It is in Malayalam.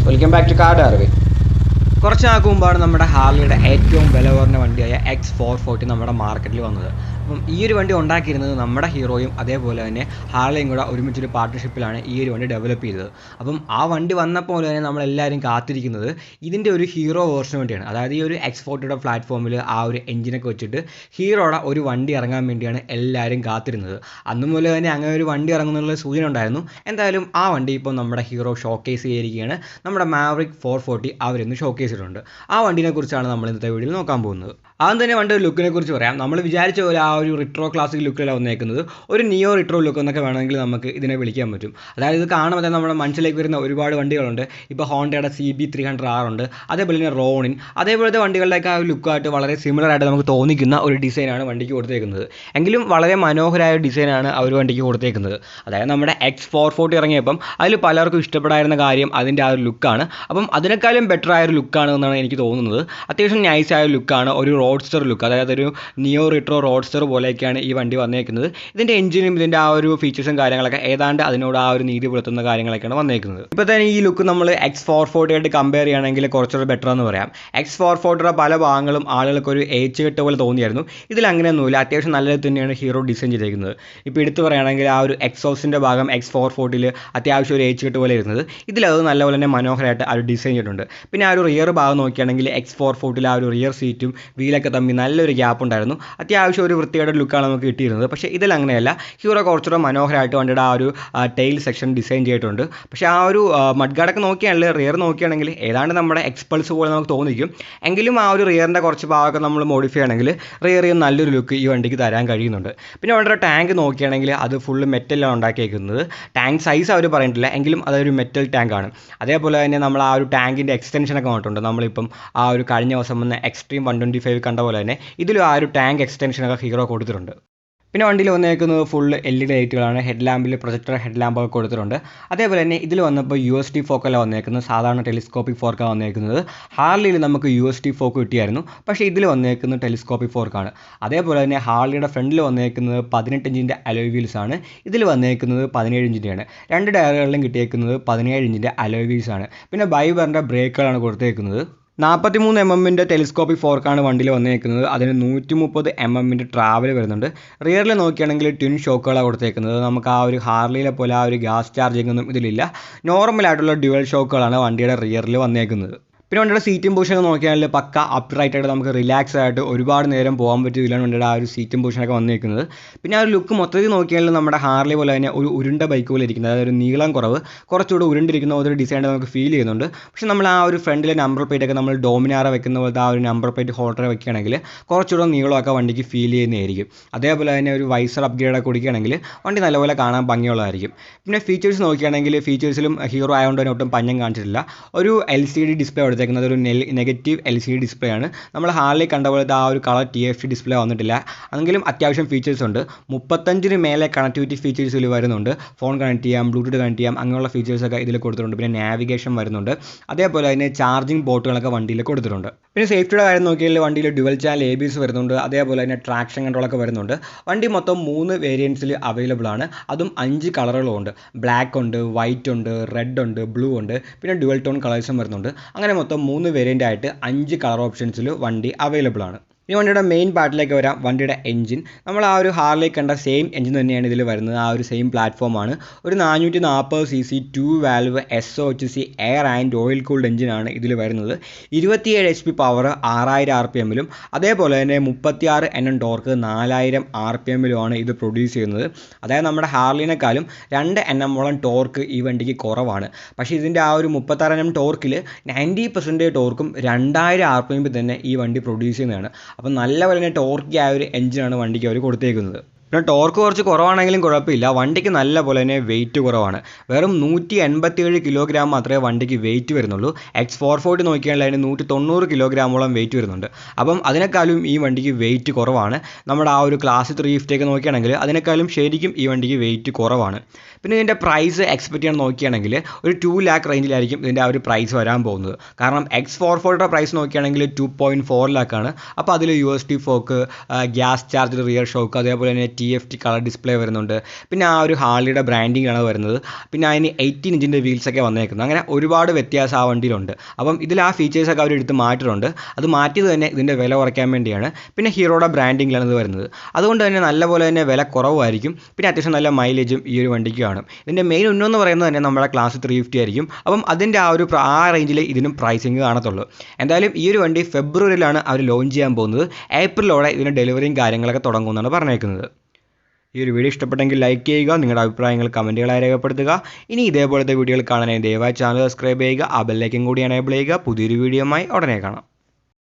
വെൽക്കം ബാക്ക് ടു കാർഡ് അറിവ്. കുറച്ച് നാൾക്ക് മുമ്പാണ് നമ്മുടെ ഹാർലിയുടെ ഏറ്റവും വില കുറഞ്ഞ വണ്ടിയായ X440 നമ്മുടെ മാർക്കറ്റിൽ വന്നത്. അപ്പം ഈ ഒരു വണ്ടി ഉണ്ടാക്കിയിരുന്നത് നമ്മുടെ ഹീറോയും അതേപോലെ തന്നെ ഹാർലിയും കൂടെ ഒരുമിച്ചൊരു പാർട്ട്ണർഷിപ്പിലാണ് ഈ ഒരു വണ്ടി ഡെവലപ്പ് ചെയ്തത്. അപ്പം ആ വണ്ടി വന്നപ്പോൾ തന്നെ നമ്മളെല്ലാവരും കാത്തിരിക്കുന്നത് ഇതിൻ്റെ ഒരു ഹീറോ വേർഷന് വേണ്ടിയാണ്. അതായത് ഈ ഒരു X40യുടെ പ്ലാറ്റ്ഫോമിൽ ആ ഒരു എഞ്ചിനൊക്കെ വെച്ചിട്ട് ഹീറോയുടെ ഒരു വണ്ടി ഇറങ്ങാൻ വേണ്ടിയാണ് എല്ലാവരും കാത്തിരുന്നത്. അന്നു മുതൽ തന്നെ അങ്ങനെ ഒരു വണ്ടി ഇറങ്ങുന്നുള്ള സൂചന ഉണ്ടായിരുന്നു. എന്തായാലും ആ വണ്ടി ഇപ്പോൾ നമ്മുടെ ഹീറോ ഷോക്കേസ് ചെയ്തിരിക്കുകയാണ്. നമ്മുടെ മാവറിക് 440 അവരിന്ന് ഷോക്കേസ് ചെയ്തിട്ടുണ്ട്. ആ വണ്ടിനെ കുറിച്ചാണ് നമ്മൾ ഇന്നത്തെ വീഡിയോയിൽ നോക്കാൻ പോകുന്നത്. ആദ്യം തന്നെ വണ്ടിയുടെ ലുക്കിനെ കുറിച്ച് പറയാം. നമ്മൾ വിചാരിച്ച പോലെ ആ ഒരു റിട്രോ ക്ലാസിക് ലുക്കിലല്ല വന്നേക്കുന്നത്. ഒരു നിയോ റിട്രോ ലുക്ക് എന്നൊക്കെ വേണമെങ്കിൽ നമുക്ക് ഇതിനെ വിളിക്കാൻ പറ്റും. അതായത് ഇത് കാണുമ്പോൾ തന്നെ നമ്മുടെ മനസ്സിലേക്ക് വരുന്ന ഒരുപാട് വണ്ടികളുണ്ട്. ഇപ്പോൾ ഹോണ്ടയുടെ CB300R ഉണ്ട്, അതേപോലെ തന്നെ റോണിൻ, അതേപോലത്തെ വണ്ടികളുടെയൊക്കെ ആ ഒരു ലുക്കായിട്ട് വളരെ സിമിലർ ആയിട്ട് നമുക്ക് തോന്നിക്കുന്ന ഒരു ഡിസൈനാണ് വണ്ടിക്ക് കൊടുത്തേക്കുന്നത്. എങ്കിലും വളരെ മനോഹരമായ ഡിസൈനാണ് ആ ഒരു വണ്ടിക്ക് കൊടുത്തേക്കുന്നത്. അതായത് നമ്മുടെ X440 ഇറങ്ങിയപ്പം അതിൽ പലർക്കും ഇഷ്ടപ്പെടായിരുന്ന കാര്യം അതിൻ്റെ ആ ഒരു ലുക്കാണ്. അപ്പം അതിനേക്കാളും ബെറ്റർ ആയ ഒരു ലുക്കാണ് എന്നാണ് എനിക്ക് തോന്നുന്നത്. അത്യാവശ്യം നൈസ് ആയ ലുക്കാണ്, ഒരു റോഡ്സ്റ്റർ ലുക്ക്, അതായത് ഒരു നിയോ റിട്രോ റോഡ്സ്റ്റർ പോലെയൊക്കെയാണ് ഈ വണ്ടി വന്നേക്കുന്നത്. ഇതിൻ്റെ എഞ്ചിനും ഇതിൻ്റെ ആ ഒരു ഫീച്ചേഴ്സും കാര്യങ്ങളൊക്കെ ഏതാണ്ട് അതിനോട് ആ ഒരു നീതി പുലർത്തുന്ന കാര്യങ്ങളൊക്കെയാണ് വന്നേക്കുന്നത്. ഇപ്പോൾ തന്നെ ഈ ലുക്ക് നമ്മൾ X440 ആയിട്ട് കമ്പയർ ചെയ്യുകയാണെങ്കിൽ കുറച്ചുകൂടെ ബെറ്റർ എന്ന് പറയാം. X440യുടെ പല ഭാഗങ്ങളും ആളുകൾക്ക് ഒരു കെട്ട് പോലെ തോന്നിയായിരുന്നു. ഇതിൽ അങ്ങനെയൊന്നുമില്ല, അത്യാവശ്യം നല്ലത് തന്നെയാണ് ഹീറോ ഡിസൈൻ ചെയ്തിരിക്കുന്നത്. ഇപ്പോൾ എടുത്തു പറയുകയാണെങ്കിൽ ആ ഒരു എക്സോസിൻ്റെ ഭാഗം X440 അത്യാവശ്യം ഒരു കെട്ട് പോലെ ഇരുന്നത്, ഇതിലത് നല്ലപോലെ തന്നെ മനോഹരമായിട്ട് ആ ഒരു ഡിസൈൻ ചെയ്തിട്ടുണ്ട്. പിന്നെ ആ ഒരു റിയർ ഭാഗം നോക്കുകയാണെങ്കിൽ X440 ആ ഒരു റിയർ സീറ്റും വീലൊക്കെ തമ്മിൽ നല്ലൊരു ഗ്യാപ്പ് ഉണ്ടായിരുന്നു. അത്യാവശ്യം ഒരു വൃത്തിയുടെ ലുക്കാണ് നമുക്ക് കിട്ടിയിരുന്നത്. പക്ഷേ ഇതിൽ അങ്ങനെയല്ല, ഹീറോ കുറച്ചുകൂടെ മനോഹരമായിട്ട് വണ്ടിയുടെ ആ ഒരു ടെയിൽ സെക്ഷൻ ഡിസൈൻ ചെയ്തിട്ടുണ്ട്. പക്ഷേ ആ ഒരു മഡ്ഗാർഡൊക്കെ നോക്കിയാണെങ്കിൽ റിയർ നോക്കുകയാണെങ്കിൽ ഏതാണ്ട് നമ്മുടെ എക്സ്പൾസ് പോലെ നമുക്ക് തോന്നിക്കും. എങ്കിലും ആ ഒരു റിയറിൻ്റെ കുറച്ച് ഭാഗമൊക്കെ നമ്മൾ മോഡിഫൈ ചെയ്യണമെങ്കിൽ റിയറിൽ നല്ലൊരു ലുക്ക് ഈ വണ്ടിക്ക് തരാൻ കഴിയുന്നുണ്ട്. പിന്നെ വണ്ടിയുടെ ടാങ്ക് നോക്കുകയാണെങ്കിൽ അത് ഫുള്ള് മെറ്റലാണ് ഉണ്ടാക്കിയേക്കുന്നത്. ടാങ്ക് സൈസ് അവർ പറഞ്ഞിട്ടില്ല, എങ്കിലും അതൊരു മെറ്റൽ ടാങ്കാണ്. അതേപോലെ തന്നെ നമ്മൾ ആ ഒരു ടാങ്കിൻ്റെ എക്സ്റ്റൻഷനൊക്കെ വന്നിട്ടുണ്ട്. നമ്മളിപ്പം ആ ഒരു കഴിഞ്ഞ ദിവസം വന്ന എക്സ്ട്രീം 125 കണ്ട പോലെ തന്നെ ഇതിലും ആ ഒരു ടാങ്ക് എക്സ്റ്റൻഷനൊക്കെ ഹീറോ കൊടുത്തിട്ടുണ്ട്. പിന്നെ വണ്ടിയിൽ വന്നേക്കുന്നത് ഫുൾ LED ലൈറ്റുകളാണ്. ഹെഡ് ലാമ്പിൽ പ്രൊജക്ടർ ഹെഡ് ലാമ്പൊക്കെ കൊടുത്തിട്ടുണ്ട്. അതേപോലെ തന്നെ ഇതിൽ വന്നപ്പോൾ USD ഫോക്കല്ല വന്നേക്കുന്നത്, സാധാരണ ടെലിസ്കോപ്പിക് ഫോർക്കാണ് വന്നേക്കുന്നത്. ഹാർലിയിൽ നമുക്ക് USD ഫോക്ക് കിട്ടിയായിരുന്നു, പക്ഷേ ഇതിൽ വന്നേക്കുന്നത് ടെലിസ്കോപ്പിക് ഫോർക്കാണ്. അതേപോലെ തന്നെ ഹാർലിയുടെ ഫ്രണ്ടിൽ വന്നേക്കുന്നത് 18 ഇഞ്ചിൻ്റെ അലോയ് വീൽസ് ആണ്. ഇതിൽ വന്നേക്കുന്നത് 17 ഇഞ്ചിൻ്റെയാണ്. രണ്ട് ടയറുകളിലും കിട്ടിയേക്കുന്നത് 17 ഇഞ്ചിൻ്റെ അലോയ് വീൽസ് ആണ്. പിന്നെ ബൈബറിൻ്റെ ബ്രേക്കുകളാണ് കൊടുത്തേക്കുന്നത്. 43 mm ടെലിസ്കോപ്പിക് ഫോർക്കാണ് വണ്ടിയിൽ വന്നേക്കുന്നത്. അതിന് 130 mm ട്രാവൽ വരുന്നുണ്ട്. റിയറിൽ നോക്കുകയാണെങ്കിൽ ട്വിൻ ഷോക്കുകളാണ് കൊടുത്തേക്കുന്നത്. നമുക്ക് ആ ഒരു ഹാർലിയിലെ പോലെ ആ ഒരു ഗ്യാസ് ചാർജിംഗ് ഒന്നും ഇതിലില്ല. നോർമലായിട്ടുള്ള ഡ്യുവൽ ഷോക്കുകളാണ് വണ്ടിയുടെ റിയറിൽ വന്നേക്കുന്നത്. പിന്നെ വണ്ടിയുടെ സീറ്റിംഗ് പൊസിഷൻ നോക്കിയാൽ പക്ക അപ്റൈറ്റ് ആയിട്ട് നമുക്ക് റിലാക്സ് ആയിട്ട് ഒരുപാട് നേരം പോകാൻ പറ്റില്ല വണ്ടിയുടെ ആ ഒരു സീറ്റിംഗ് പൊസിഷനൊക്കെ വന്നിരിക്കുന്നത്. പിന്നെ ആ ഒരു ലുക്ക് മൊത്തത്തിൽ നോക്കിയാൽ നമ്മുടെ ഹാർലി പോലെ തന്നെ ഒരു ഉരുണ്ട ബൈക്ക് പോലെ ഇരിക്കുന്നത്, അതായത് ഒരു നീളം കുറവ്, കുറച്ചുകൂടെ ഉരുണ്ടിരിക്കുന്ന ഒരു ഡിസൈൻ നമുക്ക് ഫീൽ ചെയ്യുന്നുണ്ട്. പക്ഷേ നമ്മൾ ആ ഒരു ഫ്രണ്ടിലെ നമ്പർ പ്ലേറ്റ് ഒക്കെ നമ്മൾ ഡോമിനാറ വെക്കുന്ന പോലത്തെ ആ ഒരു നമ്പർ പ്ലേറ്റ് ഹോൾഡർ വെക്കുകയാണെങ്കിൽ കുറച്ചുകൂടെ നീളമൊക്കെ വണ്ടിക്ക് ഫീൽ ചെയ്യുന്നതായിരിക്കും. അതേപോലെ തന്നെ ഒരു വൈസർ അപ്ഗ്രേഡ് ഒക്കെ കൊടുക്കുകയാണെങ്കിൽ വണ്ടി നല്ലപോലെ കാണാൻ ഭംഗിയുള്ളതായിരിക്കും. പിന്നെ ഫീച്ചേഴ്സ് നോക്കുകയാണെങ്കിൽ ഫീച്ചേഴ്സിലും ഹീറോ ആയതുകൊണ്ട് തന്നെ ഒട്ടും പഞ്ഞം കാണിച്ചിട്ടില്ല. ഒരു LCD ഡിസ്പ്ലേ കൊടുത്തേക്കുന്നത് ഒരു നെഗറ്റീവ് LCD ഡിസ്പ്ലേ ആണ്. നമ്മൾ ഹാർലി കണ്ട പോലത്തെ ആ ഒരു കളർ TFT ഡിസ്പ്ലേ വന്നിട്ടില്ല. എങ്കിലും അത്യാവശ്യം ഫീച്ചേഴ്സ് ഉണ്ട്. 35 മേലെ കണക്ടിവിറ്റി ഫീച്ചേഴ്സ് ഇതിൽ വരുന്നുണ്ട്. ഫോൺ കണക്ട് ചെയ്യാം, ബ്ലൂടൂത്ത് കണക്ട് ചെയ്യാം, അങ്ങനെയുള്ള ഫീച്ചേഴ്സൊക്കെ ഇതിൽ കൊടുത്തിട്ടുണ്ട്. പിന്നെ നാവിഗേഷൻ വരുന്നുണ്ട്. അതേപോലെ തന്നെ ചാർജിങ് പോർട്ടുകളൊക്കെ വണ്ടിയിൽ കൊടുത്തിട്ടുണ്ട്. പിന്നെ സേഫ്റ്റിയുടെ കാര്യം നോക്കിയാൽ വണ്ടിയിൽ ഡ്യുവൽ ചാനൽ ABS വരുന്നുണ്ട്. അതേപോലെ തന്നെ ട്രാക്ഷൻ കൺട്രോളൊക്കെ വരുന്നുണ്ട്. വണ്ടി മൊത്തം 3 വേരിയൻസിൽ അവൈലബിൾ ആണ്. അതും 5 കളറുകളുണ്ട്. ബ്ലാക്ക് ഉണ്ട്, വൈറ്റ് ഉണ്ട്, റെഡ് ഉണ്ട്, ബ്ലൂ ഉണ്ട്, പിന്നെ ഡ്യുവൽ ടോൺ കളേഴ്സും വരുന്നുണ്ട്. അങ്ങനെ മൊത്തം 3 വേരിയൻ്റ് ആയിട്ട് 5 കളർ ഓപ്ഷൻസിൽ വണ്ടി അവൈലബിൾ ആണ്. ഇനി വണ്ടിയുടെ മെയിൻ പാർട്ടിലേക്ക് വരാം. വണ്ടിയുടെ എഞ്ചിൻ നമ്മൾ ആ ഒരു ഹാർലി കണ്ട സെയിം എഞ്ചിൻ തന്നെയാണ് ഇതിൽ വരുന്നത്. ആ ഒരു സെയിം പ്ലാറ്റ്ഫോമാണ്. ഒരു 440 cc 2 valve SOHC air and oil cooled എഞ്ചിനാണ് ഇതിൽ വരുന്നത്. 27 HP പവർ 6000 RPM അതേപോലെ തന്നെ 36 Nm ടോർക്ക് 4000 RPM ഇത് പ്രൊഡ്യൂസ് ചെയ്യുന്നത്. അതായത് നമ്മുടെ ഹാർലിനേക്കാളും 2 Nm ടോർക്ക് ഈ വണ്ടിക്ക് കുറവാണ്. പക്ഷേ ഇതിൻ്റെ ആ ഒരു 36 Nm ടോർക്കിൽ 90% ടോർക്കും 2000 RPM തന്നെ ഈ വണ്ടി പ്രൊഡ്യൂസ് ചെയ്യുന്നതാണ്. അപ്പം നല്ല പോലെ ടോർക്കി ആയ ഒരു എഞ്ചിനാണ് വണ്ടിക്ക് അവർ കൊടുത്തേക്കുന്നത്. പിന്നെ ടോർക്ക് കുറച്ച് കുറവാണെങ്കിലും കുഴപ്പമില്ല, വണ്ടിക്ക് നല്ല പോലെ തന്നെ വെയിറ്റ് കുറവാണ്. വെറും 187 കിലോഗ്രാം മാത്രമേ വണ്ടിക്ക് വെയിറ്റ് വരുന്നുള്ളൂ. X440 നോക്കിയാൽ അതിന് 190 കിലോഗ്രാമോളം വെയിറ്റ് വരുന്നുണ്ട്. അപ്പം അതിനേക്കാളും ഈ വണ്ടിക്ക് വെയിറ്റ് കുറവാണ്. നമ്മുടെ ആ ഒരു ക്ലാസ് 350 ഒക്കെ നോക്കുകയാണെങ്കിൽ അതിനേക്കാളും ശരിക്കും ഈ വണ്ടിക്ക് വെയിറ്റ് കുറവാണ്. പിന്നെ ഇതിൻ്റെ പ്രൈസ് എക്സ്പെക്ട് ചെയ്യാൻ നോക്കുകയാണെങ്കിൽ ഒരു 2 lakh റേഞ്ചിലായിരിക്കും ഇതിൻ്റെ ആ ഒരു പ്രൈസ് വരാൻ പോകുന്നത്. കാരണം X440യുടെ പ്രൈസ് നോക്കുകയാണെങ്കിൽ 2.4 lakh ആണ്. അപ്പോൾ അതിൽ USD folk, gas charge, rear shock, അതേപോലെ തന്നെ TFT കളർ ഡിസ്പ്ലേ വരുന്നുണ്ട്. പിന്നെ ആ ഒരു ഹാർലിയുടെ ബ്രാൻഡിങ്ങാണ് വരുന്നത്. പിന്നെ അതിന് 18 ഇഞ്ചിൻ്റെ വീൽസൊക്കെ വന്നേക്കുന്നത്. അങ്ങനെ ഒരുപാട് വ്യത്യാസം ആ വണ്ടിയിലുണ്ട്. അപ്പം ഇതിൽ ആ ഫീച്ചേഴ്സൊക്കെ അവർ എടുത്ത് മാറ്റിയിട്ടുണ്ട്. അത് മാറ്റിയത് തന്നെ ഇതിൻ്റെ വില കുറയ്ക്കാൻ വേണ്ടിയാണ്. പിന്നെ ഹീറോയുടെ ബ്രാൻഡിങ്ങിലാണ് ഇത് വരുന്നത്. അതുകൊണ്ട് തന്നെ നല്ലപോലെ തന്നെ വില കുറവായിരിക്കും. പിന്നെ അത്യാവശ്യം നല്ല മൈലേജും ഈ ഒരു വണ്ടിക്ക് കാണും. ഇതിൻ്റെ മെയിൻ ഉന്നമെന്ന് പറയുന്നത് തന്നെ നമ്മുടെ ക്ലാസ് 350 ആയിരിക്കും. അപ്പം അതിൻ്റെ ആ റേഞ്ചിൽ ഇതിനും പ്രൈസിങ് കാണത്തുള്ളൂ. എന്തായാലും ഈ ഒരു വണ്ടി ഫെബ്രുവരിയിലാണ് അവർ ലോഞ്ച് ചെയ്യാൻ പോകുന്നത്. ഏപ്രിലോടെ ഇതിന് ഡെലിവറിയും കാര്യങ്ങളൊക്കെ തുടങ്ങുമെന്നാണ് പറഞ്ഞേക്കുന്നത്. ഈ ഒരു വീഡിയോ ഇഷ്ടപ്പെട്ടെങ്കിൽ ലൈക്ക് ചെയ്യുക, നിങ്ങളുടെ അഭിപ്രായങ്ങൾ കമൻറ്റുകളായി രേഖപ്പെടുത്തുക. ഇനി ഇതേപോലത്തെ വീഡിയോകൾ കാണാനായി ദയവായി ചാനൽ സബ്സ്ക്രൈബ് ചെയ്യുക, ആ ബെല്ലൈക്കൻ കൂടി എനേബിൾ ചെയ്യുക. പുതിയൊരു വീഡിയോയുമായി ഉടനെ കാണാം.